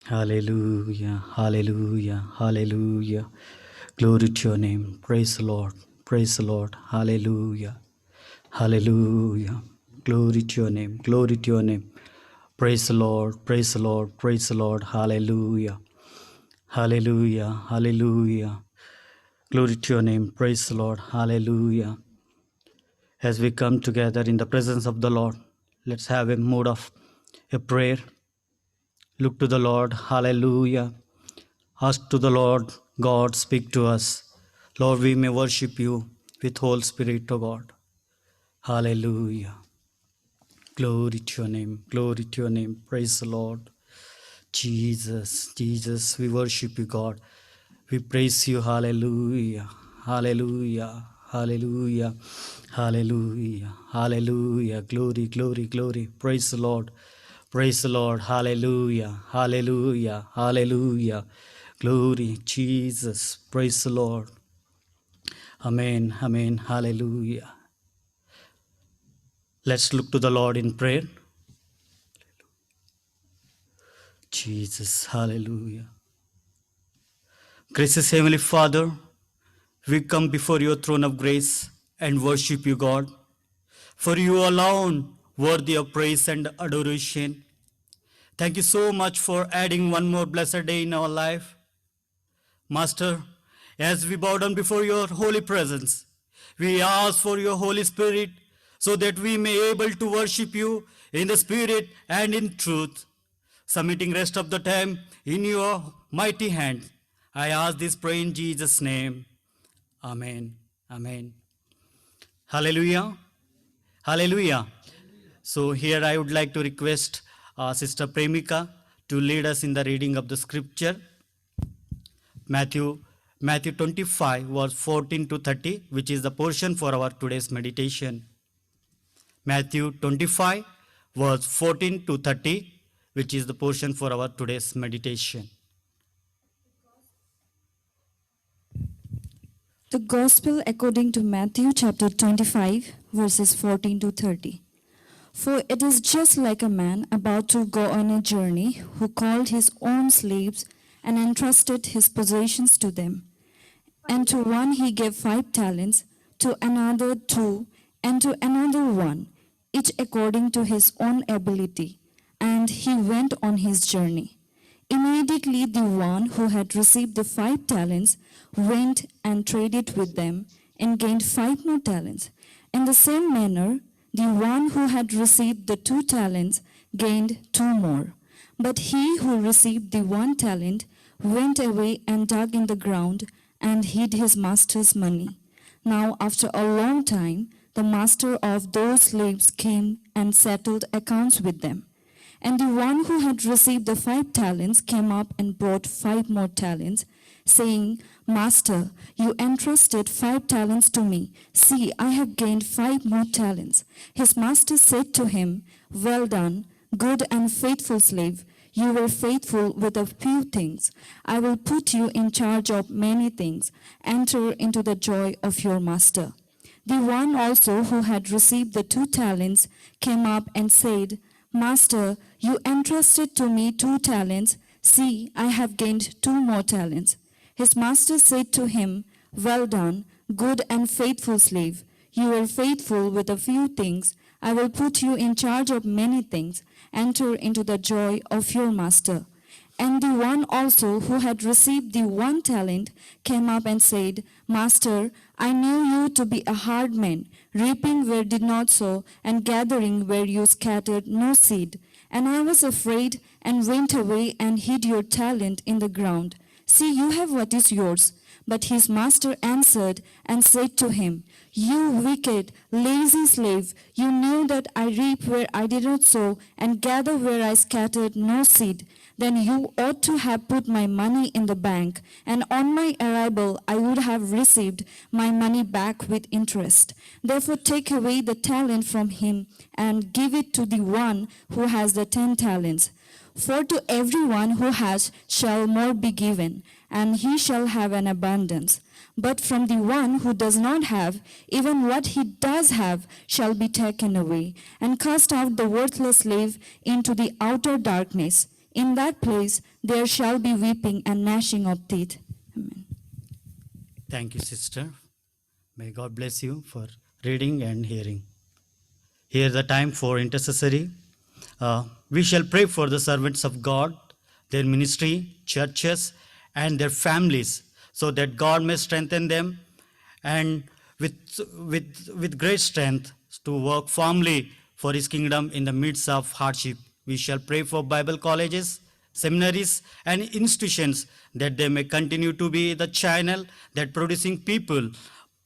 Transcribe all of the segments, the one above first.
Hallelujah, hallelujah, hallelujah. Glory to your name. Praise the Lord, praise the Lord. Hallelujah, hallelujah. Glory to your name, glory to your name. Praise the Lord, praise the Lord, praise the Lord. Hallelujah, hallelujah, hallelujah. Glory to your name, praise the Lord. Hallelujah. As we come together in the presence of the Lord, let's have a mood of a prayer. Look to the Lord. Hallelujah. Ask to the Lord God, speak to us. Lord, we may worship you with whole spirit, O God. Hallelujah. Glory to your name. Glory to your name. Praise the Lord. Jesus, Jesus, we worship you, God. We praise you. Hallelujah. Hallelujah. Hallelujah. Hallelujah. Hallelujah. Glory, glory, glory. Praise the Lord. Praise the Lord. Hallelujah. Hallelujah. Hallelujah. Glory, Jesus. Praise the Lord. Amen. Amen. Hallelujah. Let's look to the Lord in prayer. Jesus. Hallelujah. Gracious Heavenly Father, we come before your throne of grace and worship you, God. For you alone worthy of praise and adoration. Thank you so much for adding one more blessed day in our life. Master, as we bow down before your holy presence, we ask for your Holy Spirit so that we may able to worship you in the Spirit and in truth. Submitting rest of the time in your mighty hand. I ask this prayer in Jesus' name. Amen. Amen. Hallelujah. Hallelujah. So here I would like to request Sister Premika to lead us in the reading of the scripture. Matthew 25 verse 14 to 30, which is the portion for our today's meditation. Matthew 25 verse 14 to 30, which is the portion for our today's meditation. The Gospel according to Matthew chapter 25 verses 14 to 30. For it is just like a man about to go on a journey who called his own slaves and entrusted his possessions to them. And to one he gave 5 talents, to another 2, and to another 1, each according to his own ability. And he went on his journey. Immediately the one who had received the 5 talents went and traded with them and gained 5 more talents. In the same manner, the one who had received the 2 talents gained 2 more. But he who received the 1 talent went away and dug in the ground and hid his master's money. Now, after a long time, the master of those slaves came and settled accounts with them. And the one who had received the 5 talents came up and brought 5 more talents, saying, Master, you entrusted 5 talents to me. See, I have gained 5 more talents. His master said to him, Well done, good and faithful slave. You were faithful with a few things. I will put you in charge of many things. Enter into the joy of your master. The one also who had received the 2 talents came up and said, Master, you entrusted to me 2 talents. See, I have gained 2 more talents. His master said to him, Well done, good and faithful slave. You were faithful with a few things. I will put you in charge of many things. Enter into the joy of your master. And the one also who had received the 1 talent came up and said, Master, I knew you to be a hard man, reaping where did not sow, and gathering where you scattered no seed. And I was afraid and went away and hid your talent in the ground. See, you have what is yours. But his master answered and said to him, You wicked, lazy slave, you knew that I reap where I did not sow, and gather where I scattered no seed. Then you ought to have put my money in the bank, and on my arrival I would have received my money back with interest. Therefore take away the talent from him, and give it to the one who has the 10 talents. For to everyone who has shall more be given, and he shall have an abundance. But from the one who does not have, even what he does have shall be taken away. And cast out the worthless slave into the outer darkness. In that place there shall be weeping and gnashing of teeth. Amen. Thank you, sister. May God bless you for reading and hearing. Here's the time for intercessory. We shall pray for the servants of God, their ministry, churches, and their families, so that God may strengthen them and with great strength to work firmly for His kingdom in the midst of hardship. We shall pray for Bible colleges, seminaries, and institutions that they may continue to be the channel that producing people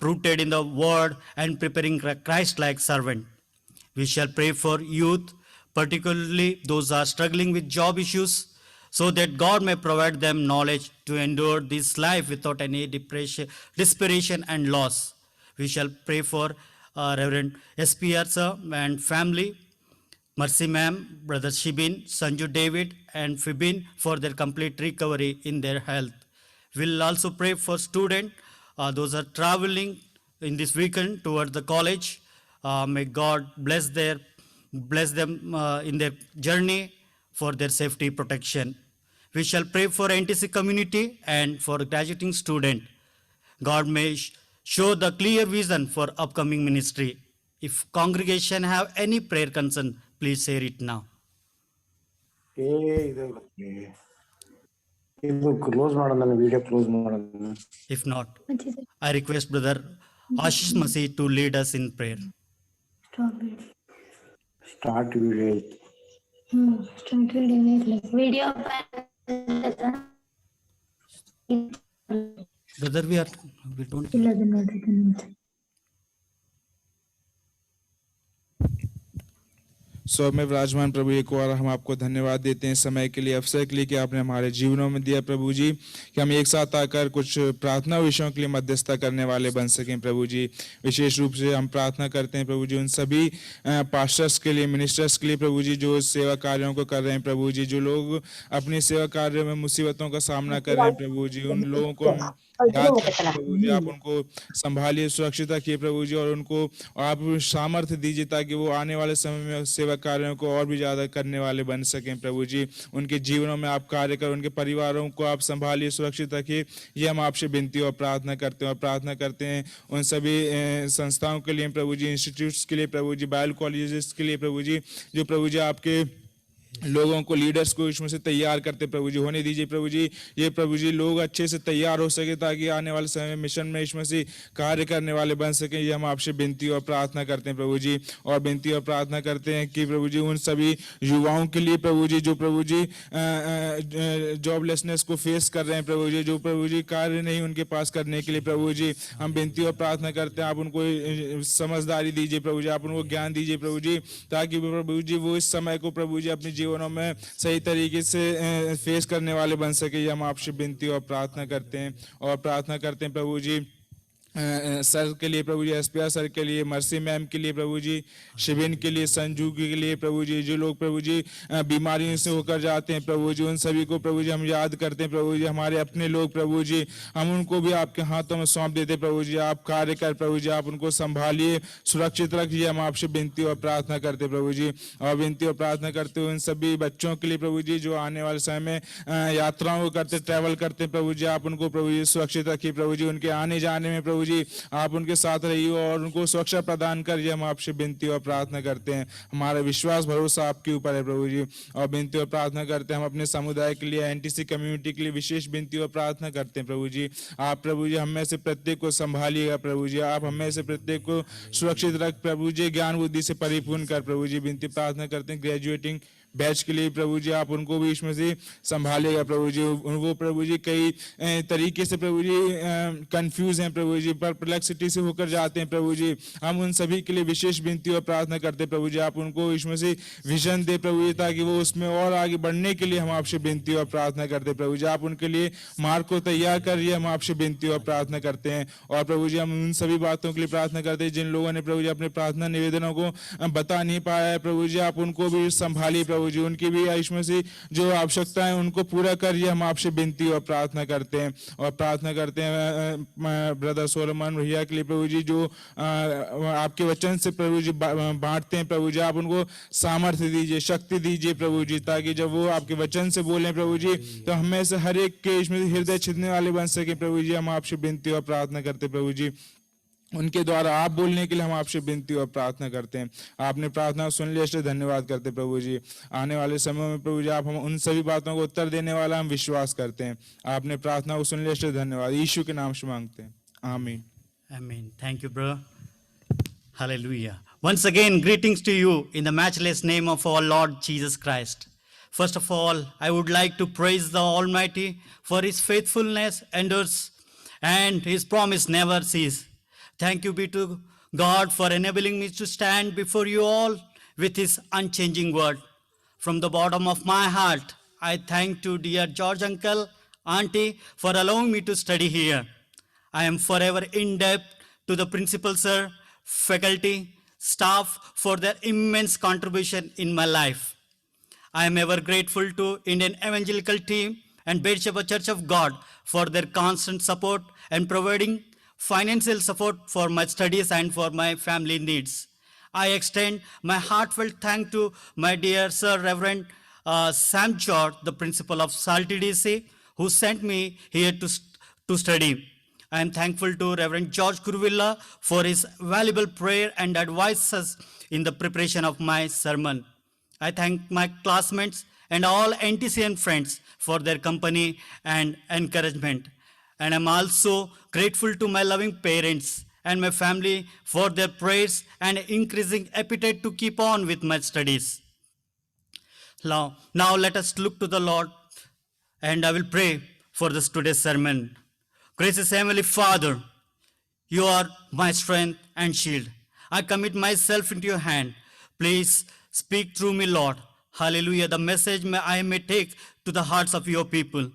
rooted in the word and preparing Christ-like servant. We shall pray for youth, particularly those who are struggling with job issues, so that God may provide them knowledge to endure this life without any desperation and loss. We shall pray for Reverend S.P.R. sir and family, Mercy ma'am, Brother Shibin, Sanju David, and Fibin for their complete recovery in their health. We'll also pray for students, those are traveling in this weekend towards the college. May God bless them in their journey for their safety protection. We shall pray for NTC community and for graduating student. God may show the clear vision for upcoming ministry. If congregation have any prayer concern, please share it now. ಇದು close ಮಾಡೋಣ, video close ಮಾಡೋಣ. If not, I request Brother Ashish Masih to lead us in prayer. Start video. Start video. Brother, we don't. सो में विराजमान प्रभु, एक और हम आपको धन्यवाद देते हैं समय के लिए, अवसर के लिए कि आपने हमारे जीवनों में दिया प्रभु जी, कि हम एक साथ आकर कुछ प्रार्थना विषयों के लिए मध्यस्थता करने वाले बन सकें प्रभु जी। विशेष रूप से हम प्रार्थना करते हैं प्रभु जी उन सभी पास्टर्स के लिए, मिनिस्टर्स के लिए प्रभु जी, जो सेवा कार्यों को कर रहे हैं प्रभु जी, जो लोग अपने सेवा कार्यों में मुसीबतों का सामना कर रहे हैं प्रभु जी, उन लोगों को हम याद करते हैं प्रभु जी। आप उनको संभालिए, सुरक्षित रखिए प्रभु जी, और उनको आप सामर्थ्य दीजिए ताकि वो आने वाले समय में सेवा कार्यों को और भी ज्यादा करने वाले बन सकें प्रभु जी। उनके जीवनों में आप कार्य करें, उनके परिवारों को आप संभालिए, सुरक्षित रखिए, ये हम आपसे विनती और प्रार्थना करते हैं। और प्रार्थना करते हैं उन सभी संस्थाओं के लिए प्रभु जी, इंस्टीट्यूट्स के लिए प्रभु जी, बाइबल कॉलेजेस के लिए प्रभु जी, जो प्रभु जी आपके लोगों को, लीडर्स को इसमें से तैयार करते प्रभु जी। होने दीजिए प्रभु जी, ये प्रभु जी लोग अच्छे से तैयार हो सके ताकि आने वाले समय में मिशन में इसमें से कार्य करने वाले बन सकें, ये हम आपसे विनती और प्रार्थना करते हैं प्रभु जी। और विनती और प्रार्थना करते हैं कि प्रभु जी उन सभी युवाओं के लिए प्रभु जी, जो प्रभु जी जॉबलेसनेस को फेस कर रहे हैं प्रभु जी, जो प्रभु जी कार्य नहीं उनके पास करने के लिए प्रभु जी, हम विनती और प्रार्थना करते हैं आप उनको समझदारी दीजिए प्रभु जी, आप उनको ज्ञान दीजिए प्रभु जी, ताकि प्रभु जी वो इस समय को प्रभु जी अपने जीवनों में सही तरीके से फेस करने वाले बन सके, ये हम आपसे विनती और प्रार्थना करते हैं। और प्रार्थना करते हैं प्रभु जी सर के लिए प्रभु जी, एसपीआर सर के लिए, मर्सी मैम के लिए प्रभु जी, शिविन के लिए, संजू के लिए प्रभु जी, जो लोग प्रभु जी बीमारियों से होकर जाते हैं प्रभु जी, उन सभी को प्रभु जी हम याद करते हैं प्रभु जी। हमारे अपने लोग प्रभु जी, हम उनको भी आपके हाथों में सौंप देते प्रभु जी। आप कार्य कर प्रभु जी, आप उनको संभालिए, सुरक्षित रखिए, हम आपसे विनती और प्रार्थना करते प्रभु जी। और विनती और प्रार्थना करते हुए उन सभी बच्चों के लिए प्रभु जी, जो आने वाले समय में यात्राओं को करते, ट्रैवल करते प्रभु जी, आप उनको प्रभु जी सुरक्षित रखिए प्रभु जी। उनके आने जाने में प्रभु जी आप उनके साथ रहिए और उनको सुरक्षा प्रदान करिए, हम आपसे विनती और प्रार्थना करते हैं। हमारा विश्वास भरोसा आपके ऊपर है प्रभु जी। और विनती और प्रार्थना करते हैं हम अपने समुदाय के लिए, एनटीसी कम्युनिटी के लिए विशेष विनती और प्रार्थना करते हैं प्रभु जी। आप प्रभु जी हम में से प्रत्येक को संभालिएगा प्रभु जी, आप हम में से प्रत्येक को सुरक्षित रख प्रभु जी, ज्ञान बुद्धि से परिपूर्ण कर प्रभु जी। विनती प्रार्थना करते हैं ग्रेजुएटिंग बैच के लिए प्रभु जी, आप उनको भी इसमें से संभालेगा प्रभु जी। उनको प्रभु जी कई तरीके से प्रभु जी कंफ्यूज हैं प्रभु जी, परप्लेक्सिटी से होकर जाते हैं प्रभु जी। हम उन सभी के लिए विशेष विनती और प्रार्थना करते हैं प्रभु जी, आप उनको इसमें से विजन दे प्रभु जी, ताकि वो उसमें और आगे बढ़ने के लिए हम आपसे विनती और प्रार्थना करते हैं प्रभु जी। आप उनके लिए मार्ग को तैयार करिए, हम आपसे विनती और प्रार्थना करते हैं। और प्रभु जी हम उन सभी बातों के लिए प्रार्थना करते हैं जिन लोगों ने प्रभु जी अपने प्रार्थना निवेदनों को बता नहीं पाया है प्रभु जी, आप उनको भी संभालिए प्रभु प्रभु जी उनकी भी यीशु मसीह जो आवश्यकता है उनको पूरा करिए, हम आपसे विनती और प्रार्थना करते हैं। और प्रार्थना करते हैं ब्रदर सोलोमन भैया के लिए प्रभु जी, जो आपके वचन से प्रभु जी बांटते हैं प्रभु जी, आप उनको सामर्थ्य दीजिए, शक्ति दीजिए प्रभु जी, ताकि जब वो आपके वचन से बोलें प्रभु जी तो हमें से हर एक के इसमें हृदय छिदने वाले बन सके प्रभु जी। हम आपसे विनती और प्रार्थना करते प्रभु जी, उनके द्वारा आप बोलने के लिए हम आपसे विनती और प्रार्थना करते हैं। आपने प्रार्थना सुन लिया, इसलिए धन्यवाद करते प्रभु जी। आने वाले समय में प्रभु जी आप हम उन सभी बातों को उत्तर देने वाला हम विश्वास करते हैं। आपने प्रार्थना को सुन लिया, इसलिए धन्यवाद। यीशु के नाम से मांगते हैं, आमीन। Amen. Thank you, brother. Hallelujah. Once again, greetings to you in the matchless name of our Lord Jesus Christ. First of all, I would like to praise the Almighty for His faithfulness endures and His promise never cease. Thank you be to God for enabling me to stand before you all with His unchanging word. From the bottom of my heart, I thank to dear George uncle, auntie for allowing me to study here. I am forever indebted to the principal sir, faculty, staff for their immense contribution in my life. I am ever grateful to Indian Evangelical Team and Beersheba Church of God for their constant support and providing financial support for my studies and for my family needs. I extend my heartfelt thanks to my dear Sir Reverend Sam George, the principal of Salty DC, who sent me here to study. I am thankful to Reverend George Kurvilla for his valuable prayer and advices in the preparation of my sermon. I thank my classmates and all NTCN friends for their company and encouragement. And I'm also grateful to my loving parents and my family for their prayers and increasing appetite to keep on with my studies. Now let us look to the Lord, and I will pray for this today's sermon. Gracious Heavenly Father, you are my strength and shield. I commit myself into your hand. Please speak through me, Lord. Hallelujah. The message I may take to the hearts of your people.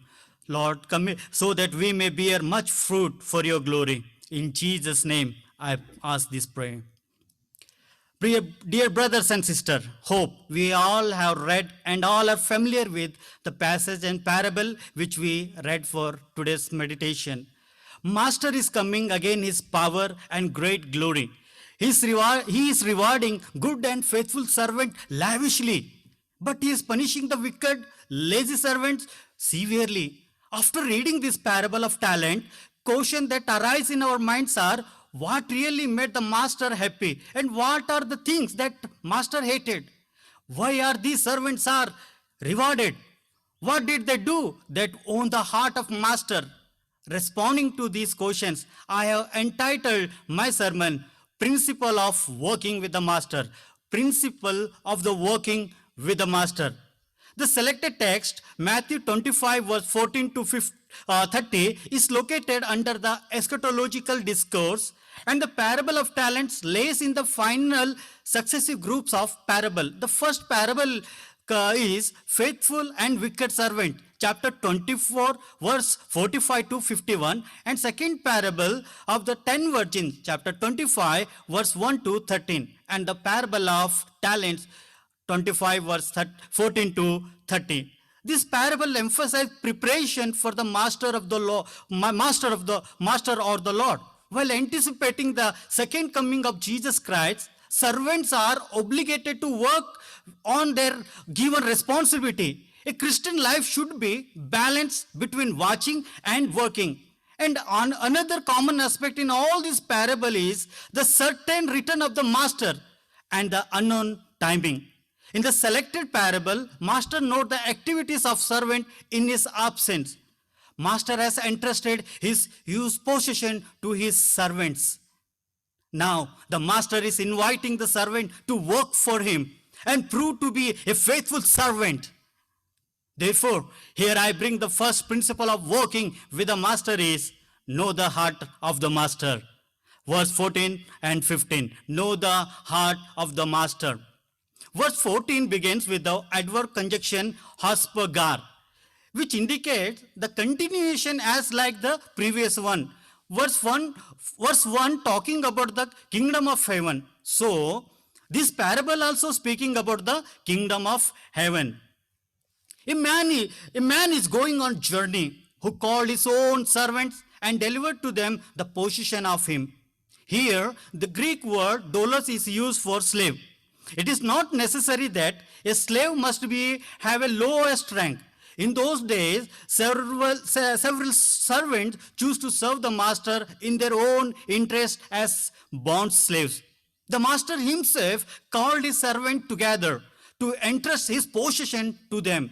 Lord, commit so that we may bear much fruit for your glory. In Jesus' name, I ask this prayer. Dear brothers and sisters, hope we all have read and all are familiar with the passage and parable which we read for today's meditation. Master is coming again, his power and great glory. He is rewarding good and faithful servant lavishly, but he is punishing the wicked, lazy servants severely. After reading this parable of talent, questions that arise in our minds are, what really made the master happy and what are the things that master hated? Why are these servants are rewarded? What did they do that won the heart of master? Responding to these questions, I have entitled my sermon, Principle of Working with the Master. Principle of the Working with the Master. The selected text, Matthew 25 verse 14 to 30, is located under the eschatological discourse, and the parable of talents lays in the final successive groups of parable. The first parable is faithful and wicked servant, chapter 24 verse 45 to 51, and second parable of the 10 virgins, chapter 25 verse 1 to 13, and the parable of talents, 25 verse 14 to 30. This parable emphasizes preparation for the master or the Lord. While anticipating the second coming of Jesus Christ, servants are obligated to work on their given responsibility. A Christian life should be balanced between watching and working. And on another common aspect in all this parable is the certain return of the master and the unknown timing. In the selected parable, master notes the activities of servant in his absence. Master has entrusted his used possession to his servants. Now, the master is inviting the servant to work for him and prove to be a faithful servant. Therefore, here I bring the first principle of working with the master is know the heart of the master. Verse 14 and 15, know the heart of the master. Verse 14 begins with the adverb conjunction haspagar, which indicates the continuation as like the previous one. Verse 1 talking about the kingdom of heaven. So, This parable also speaking about the kingdom of heaven. A man is going on journey who called his own servants and delivered to them the possession of him. Here, the Greek word doulos is used for slave. It is not necessary that a slave must have a lowest rank. In those days, several servants choose to serve the master in their own interest as bond slaves. The master himself called his servant together to entrust his possession to them.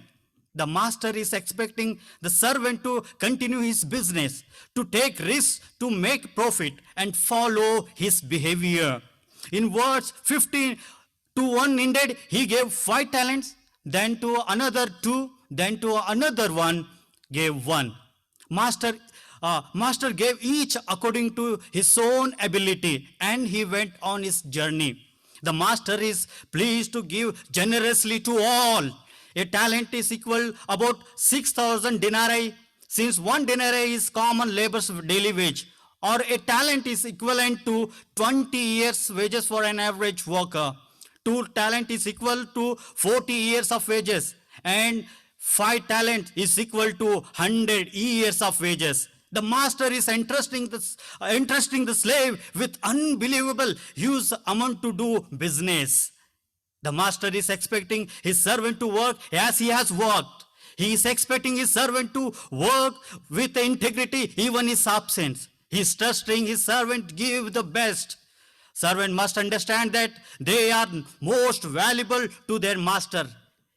The master is expecting the servant to continue his business, to take risks, to make profit, and follow his behavior. In verse 15, to one indeed he gave 5 talents, then to another 2, then to another one gave 1. Master gave each according to his own ability, and he went on his journey. The master is pleased to give generously to all. A talent is equal about 6,000 denarii, since 1 denarii is common labor's daily wage, or a talent is equivalent to 20 years wages for an average worker. 2 talent is equal to 40 years of wages, and 5 talent is equal to 100 years of wages. The master is entrusting the slave with unbelievable huge amount to do business. The master is expecting his servant to work as he has worked. He is expecting his servant to work with integrity even in his absence. He is trusting his servant to give the best. Servant must understand that they are most valuable to their master.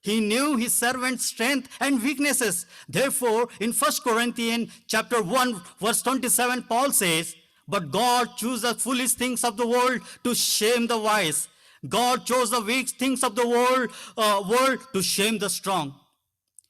He knew his servant's strength and weaknesses. Therefore, in 1 Corinthians chapter 1, verse 27, Paul says, "But God chose the foolish things of the world to shame the wise. God chose the weak things of the world to shame the strong."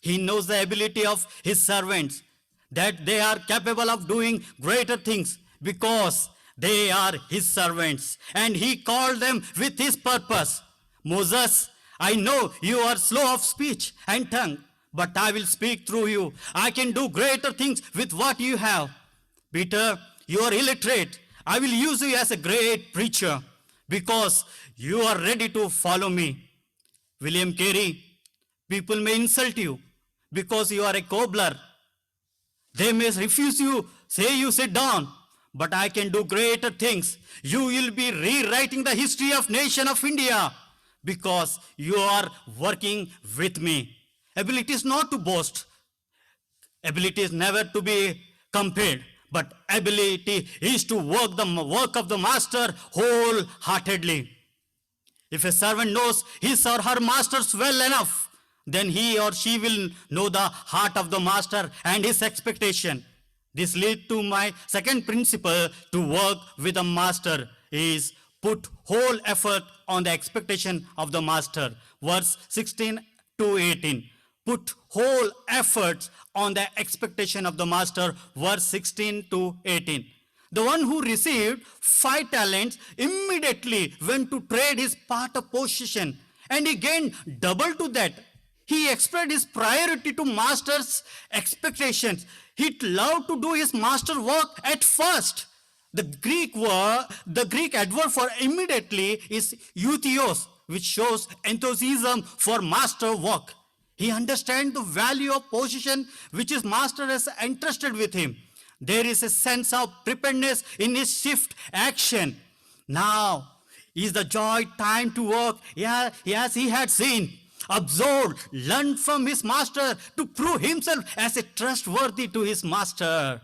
He knows the ability of his servants, that they are capable of doing greater things because they are his servants, and he called them with his purpose. Moses, I know you are slow of speech and tongue, but I will speak through you. I can do greater things with what you have. Peter, you are illiterate. I will use you as a great preacher because you are ready to follow me. William Carey, people may insult you because you are a cobbler. They may refuse you, say you sit down, but I can do greater things. You will be rewriting the history of nation of India because you are working with me. Ability is not to boast. Ability is never to be compared, but ability is to work the work of the master wholeheartedly. If a servant knows his or her masters well enough, then he or she will know the heart of the master and his expectation. This leads to my second principle to work with the master is put whole effort on the expectation of the master. Verse 16 to 18. Put whole efforts on the expectation of the master. Verse 16 to 18. The one who received 5 talents immediately went to trade his part of possession, and he gained double to that. He expressed his priority to master's expectations. He loved to do his master work at first. The Greek adverb for immediately is euthios, which shows enthusiasm for master work. He understands the value of possession which his master has entrusted with him. There is a sense of preparedness in his swift action. Now is the joy time to work as he had seen. Absorbed, learned from his master to prove himself as a trustworthy to his master.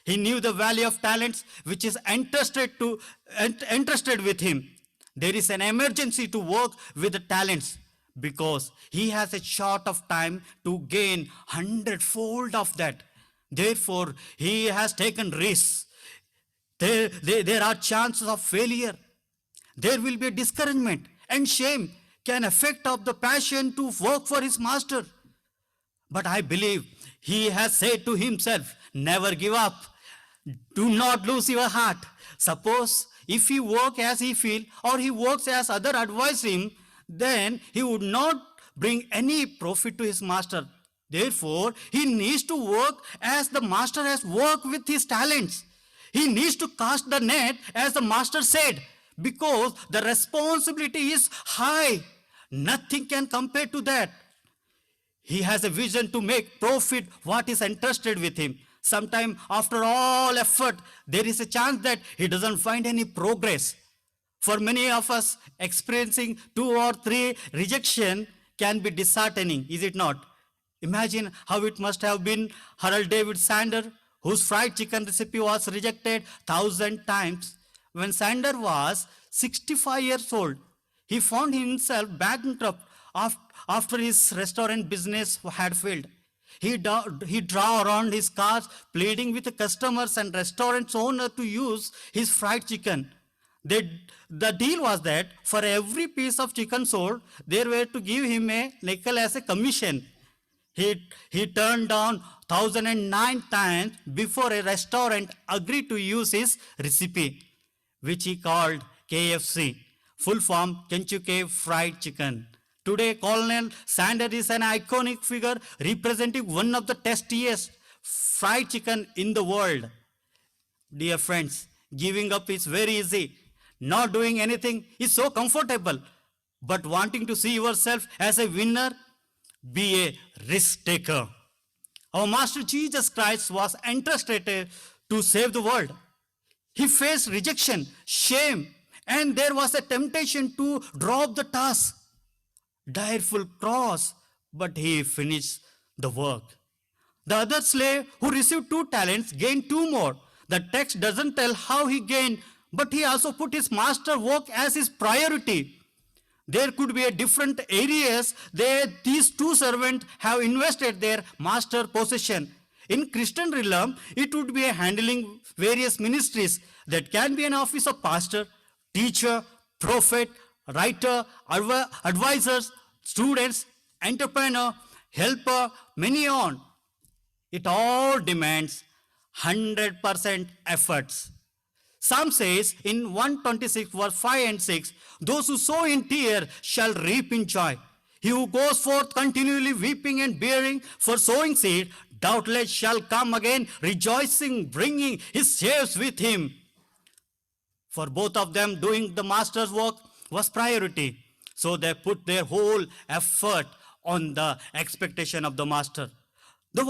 He knew the value of talents which is entrusted with him. There is an emergency to work with the talents because he has a short of time to gain 100-fold of that. Therefore, he has taken risks. There are chances of failure. There will be discouragement and shame can affect of the passion to work for his master. But I believe he has said to himself, never give up. Do not lose your heart. Suppose if he works as he feels or he works as others advise him, then he would not bring any profit to his master. Therefore, he needs to work as the master has worked with his talents. He needs to cast the net as the master said, because the responsibility is high. Nothing can compare to that. He has a vision to make profit what is entrusted with him. Sometime after all effort, there is a chance that he doesn't find any progress. For many of us, experiencing 2 or 3 rejection can be disheartening, is it not? Imagine how it must have been Harold David Sander, whose fried chicken recipe was rejected 1,000 times. When Sander was 65 years old, he found himself bankrupt after his restaurant business had failed. He drove around his cars pleading with the customers and restaurant owner to use his fried chicken. The deal was that for every piece of chicken sold, they were to give him a nickel as a commission. He turned down 1,009 times before a restaurant agreed to use his recipe, which he called KFC, full form Kentucky Fried Chicken. Today, Colonel Sanders is an iconic figure representing one of the tastiest fried chicken in the world. Dear friends, giving up is very easy. Not doing anything is so comfortable. But wanting to see yourself as a winner, be a risk taker. Our Master Jesus Christ was entrusted to save the world. He faced rejection, shame, and there was a temptation to drop the task. Direful cross, but he finished the work. The other slave who received 2 talents gained 2 more. The text doesn't tell how he gained, but he also put his master work as his priority. There could be a different areas that these 2 servants have invested their master possession. In Christian realm, it would be a handling various ministries that can be an office of pastor, teacher, prophet, writer, advisors, students, entrepreneur, helper, many on. It all demands 100% efforts. Psalm says in 126 verse 5 and 6, those who sow in tear shall reap in joy. He who goes forth continually weeping and bearing for sowing seed, doubtless shall come again rejoicing, bringing his sheaves with him. For both of them, doing the master's work was priority. So they put their whole effort on the expectation of the master. The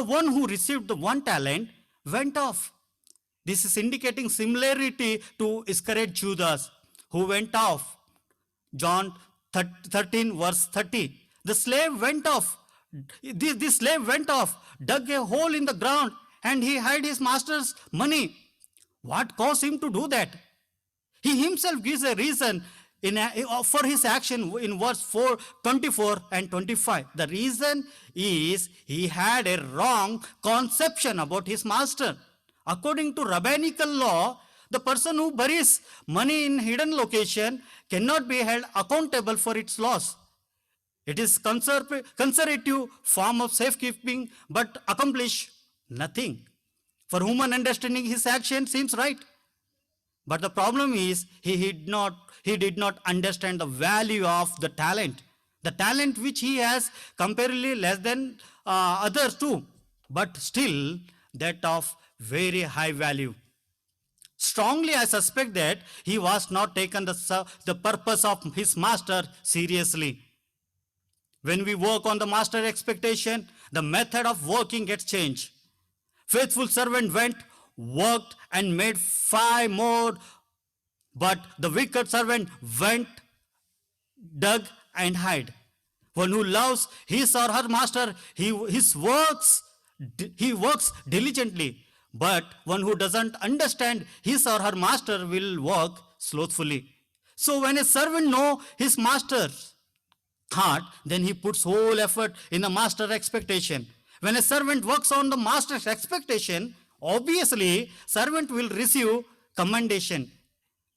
one who received the 1 talent went off. This is indicating similarity to Iscariot Judas, who went off. John 13 verse 30. The slave went off. This slave went off, dug a hole in the ground, and he hid his master's money. What caused him to do that? He himself gives a reason for his action in verse 4, 24 and 25. The reason is he had a wrong conception about his master. According to rabbinical law, the person who buries money in hidden location cannot be held accountable for its loss. It is conservative form of safekeeping, but accomplish nothing. For human understanding, his action seems right. But the problem is he did not understand the value of the talent. The talent which he has comparatively less than others too, but still that of very high value. Strongly, I suspect that he was not taken the purpose of his master seriously. When we work on the master expectation, the method of working gets changed. Faithful servant went, worked, and made 5 more, but the wicked servant went, dug, and hid. One who loves his or her master, he works diligently. But one who doesn't understand his or her master will work slothfully. So when a servant knows his master's thought, then he puts whole effort in the master's expectation. When a servant works on the master's expectation, obviously servant will receive commendation,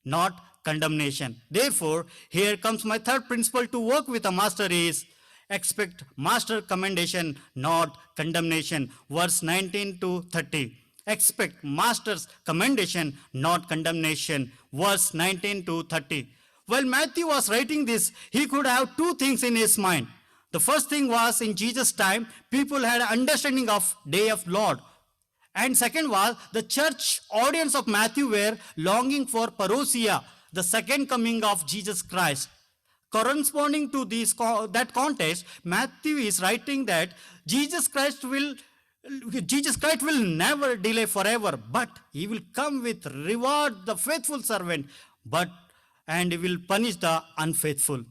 not condemnation. Therefore, here comes my 3rd principle to work with a master is expect master commendation, not condemnation. Verse 19 to 30. Expect master's commendation, not condemnation. Verse 19 to 30. While Matthew was writing this, he could have 2 things in his mind. The first thing was, in Jesus' time, people had an understanding of Day of Lord. And second was, the church audience of Matthew were longing for parousia, the second coming of Jesus Christ. Corresponding to that context, Matthew is writing that Jesus Christ will never delay forever, but he will come with reward the faithful servant, and he will punish the unfaithful.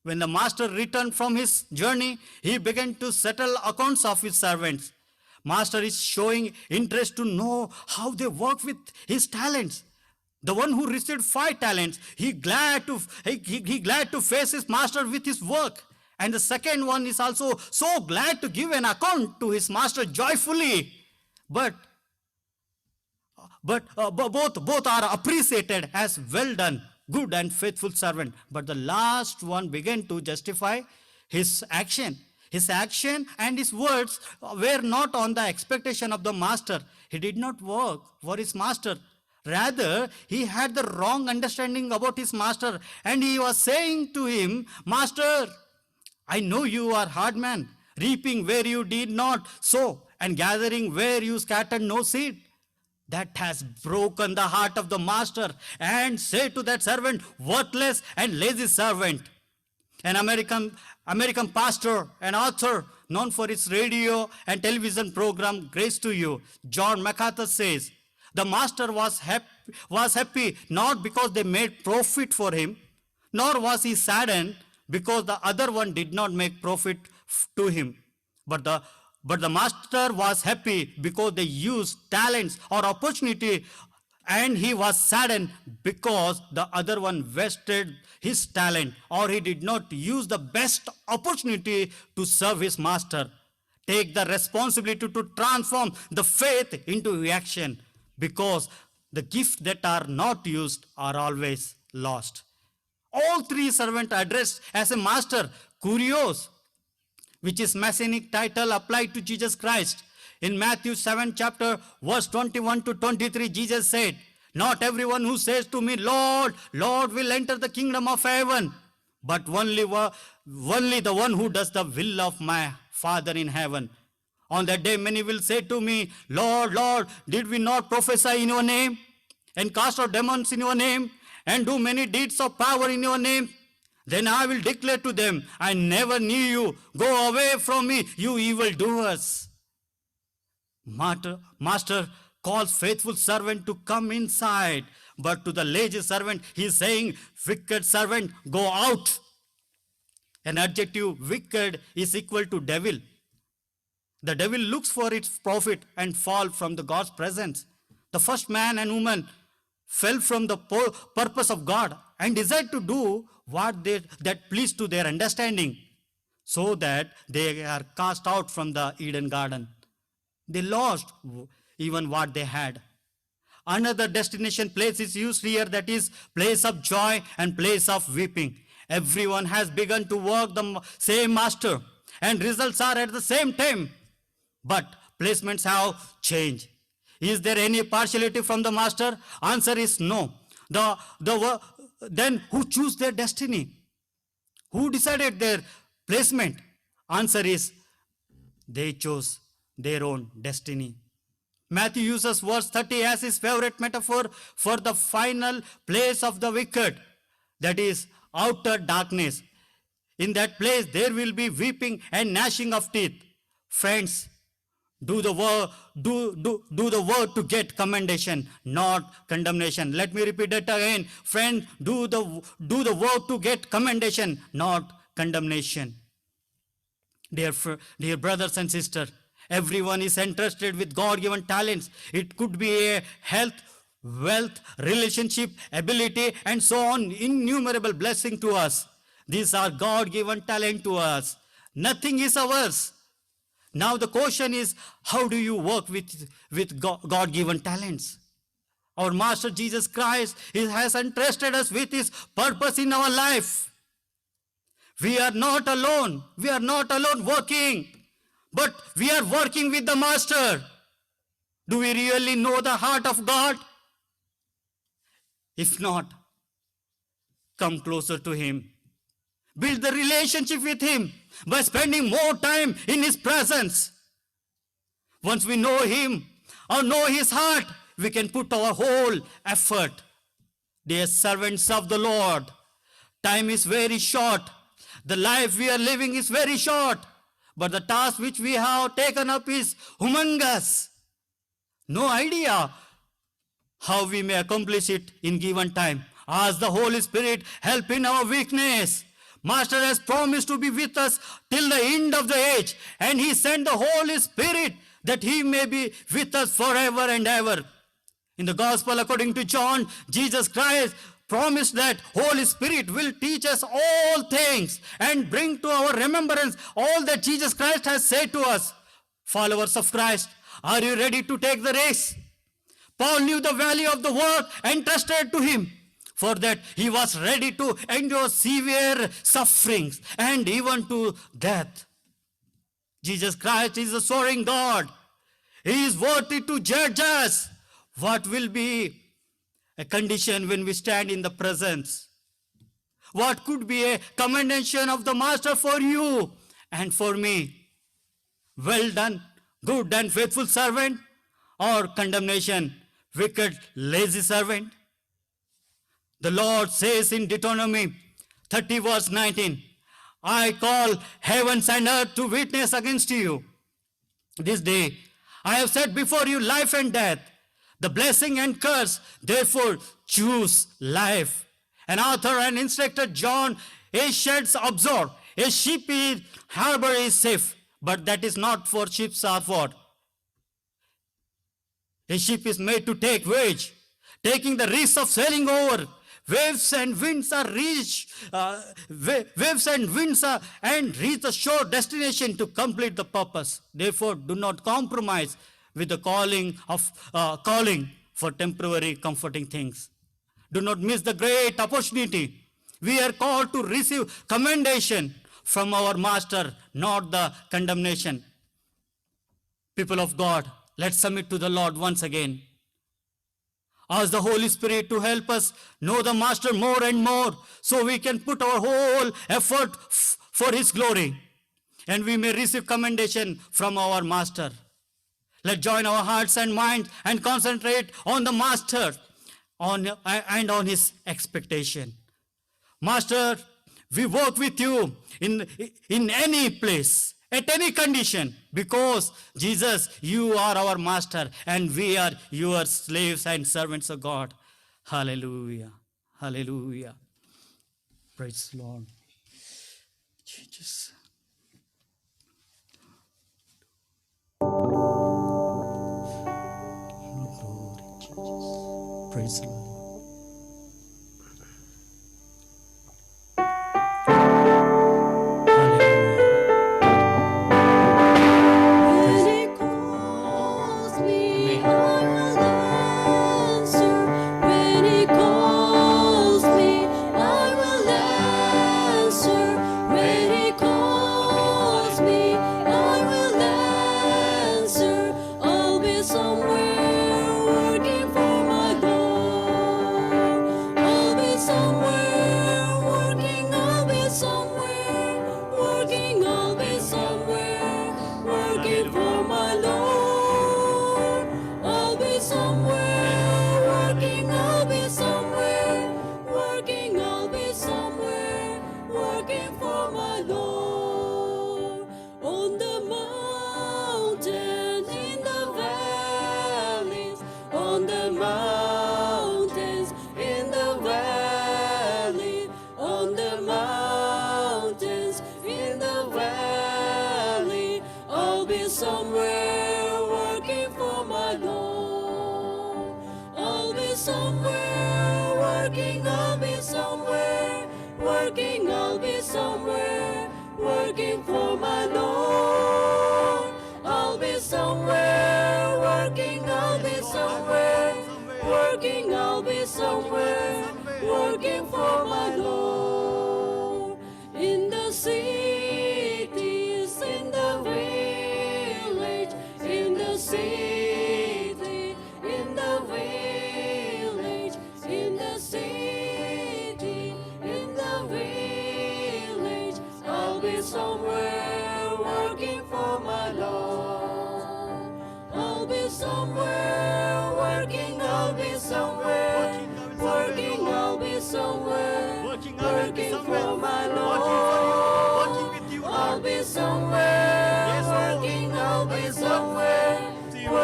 When the master returned from his journey, he began to settle accounts of his servants. Master is showing interest to know how they work with his talents. The one who received 5 talents, he glad to face his master with his work. And the second one is also so glad to give an account to his master joyfully. But both are appreciated as well done, good and faithful servant. But the last one began to justify his action. His action and his words were not on the expectation of the master. He did not work for his master. Rather, he had the wrong understanding about his master, and he was saying to him, Master, I know you are hard man, reaping where you did not sow, and gathering where you scattered no seed. That has broken the heart of the master, and said to that servant, worthless and lazy servant. An American pastor and author known for his radio and television program, Grace to You, John MacArthur says, the master was happy not because they made profit for him, nor was he saddened because the other one did not make profit to him. But the master was happy because they used talents or opportunity, and he was saddened because the other one wasted his talent, or he did not use the best opportunity to serve his master. Take the responsibility to transform the faith into action, because the gifts that are not used are always lost. All 3 servants addressed as a master, kurios, which is messianic title applied to Jesus Christ. In Matthew 7 chapter verse 21 to 23, Jesus said, not everyone who says to me, Lord, Lord, will enter the kingdom of heaven, but only the one who does the will of my Father in heaven. On that day, many will say to me, Lord, Lord, did we not prophesy in your name, and cast out demons in your name, and do many deeds of power in your name? Then I will declare to them, I never knew you. Go away from me, you evildoers. Master calls faithful servant to come inside, but to the lazy servant, he is saying, wicked servant, go out. An adjective, wicked, is equal to devil. The devil looks for its profit and fall from the God's presence. The first man and woman fell from the purpose of God and desired to do that pleased to their understanding, so that they are cast out from the Eden garden. They lost even what they had. Another destination place is used here, that is place of joy and place of weeping. Everyone has begun to work the same master, and results are at the same time. But placements have changed. Is there any partiality from the master? Answer is no. Then who choose their destiny? Who decided their placement? Answer is they chose their own destiny. Matthew uses verse 30 as his favorite metaphor for the final place of the wicked, that is outer darkness. In that place there will be weeping and gnashing of teeth. Friends, do the work to get commendation, not condemnation. Let me repeat that again. Friend, do the work to get commendation, not condemnation. Dear brothers and sisters, everyone is entrusted with God-given talents. It could be a health, wealth, relationship, ability, and so on. Innumerable blessing to us. These are God-given talent to us. Nothing is ours. Now the question is, how do you work with God-given talents? Our Master Jesus Christ has entrusted us with his purpose in our life. We are not alone. We are not alone working, but we are working with the Master. Do we really know the heart of God? If not, come closer to him. Build the relationship with him by spending more time in his presence. Once we know him or know his heart, we can put our whole effort. Dear servants of the Lord, time is very short. The life we are living is very short. But the task which we have taken up is humongous. No idea how we may accomplish it in given time. Ask the Holy Spirit help in our weakness. Master has promised to be with us till the end of the age, and he sent the Holy Spirit that he may be with us forever and ever. In the Gospel according to John, Jesus Christ promised that Holy Spirit will teach us all things and bring to our remembrance all that Jesus Christ has said to us. Followers of Christ, are you ready to take the race? Paul knew the value of the work entrusted to him. For that he was ready to endure severe sufferings and even to death. Jesus Christ is a sovereign God. He is worthy to judge us. What will be a condition when we stand in the presence? What could be a commendation of the Master for you and for me? Well done, good and faithful servant, or condemnation, wicked, lazy servant? The Lord says in Deuteronomy 30 verse 19, I call heavens and earth to witness against you. This day I have set before you life and death, the blessing and curse. Therefore choose life. An author and instructor John A. Sheds observed, a ship in harbor is safe, but that is not for ships are for. A ship is made to take voyage, taking the risk of sailing over. Waves and winds are reach and reach the shore destination to complete the purpose. Therefore, do not compromise with the calling for temporary comforting things. Do not miss the great opportunity. We are called to receive commendation from our Master, not the condemnation. People of God, let's submit to the Lord once again. Ask the Holy Spirit to help us know the Master more and more, so we can put our whole effort for His glory, and we may receive commendation from our Master. Let's join our hearts and minds and concentrate on the Master and on His expectation. Master, we work with you in any place, at any condition, because Jesus, you are our Master and we are your slaves and servants of God. Hallelujah. Hallelujah. Praise the Lord. Jesus. Glory, Jesus. Praise the Lord. Somewhere working, I'll be somewhere working.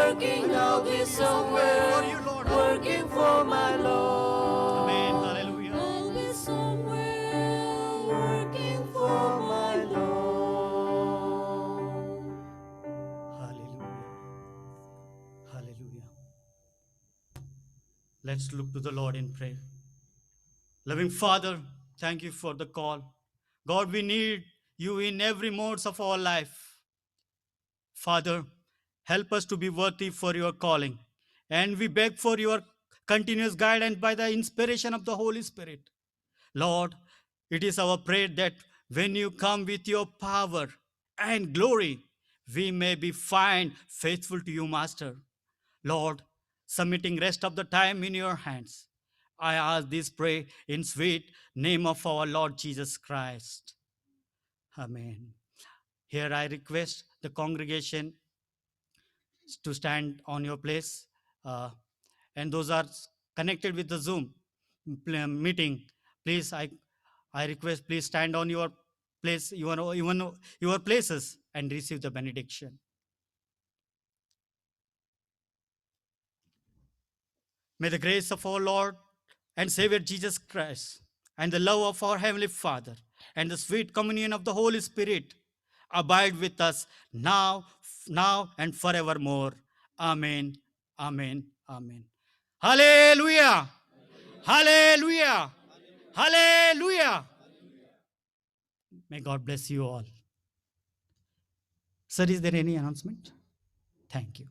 working out His own will, working for my Lord. Amen. Hallelujah. Out His own will, working for my Lord. Hallelujah. Hallelujah. Let's look to the Lord in prayer. Loving Father, thank you for the call. God, we need you in every modes of our life. Father, help us to be worthy for your calling. And we beg for your continuous guidance by the inspiration of the Holy Spirit. Lord, it is our prayer that when you come with your power and glory, we may be found faithful to you, Master. Lord, submitting rest of the time in your hands. I ask this prayer in sweet name of our Lord Jesus Christ. Amen. Here I request the congregation to stand on your place. And those are connected with the Zoom meeting, please, I request, please stand on your place, your places, and receive the benediction. May the grace of our Lord and Savior Jesus Christ, and the love of our Heavenly Father, and the sweet communion of the Holy Spirit abide with us now and forevermore. Amen. Amen. Amen. Hallelujah. Hallelujah. Hallelujah. May God bless you all. Sir, is there any announcement? Thank you.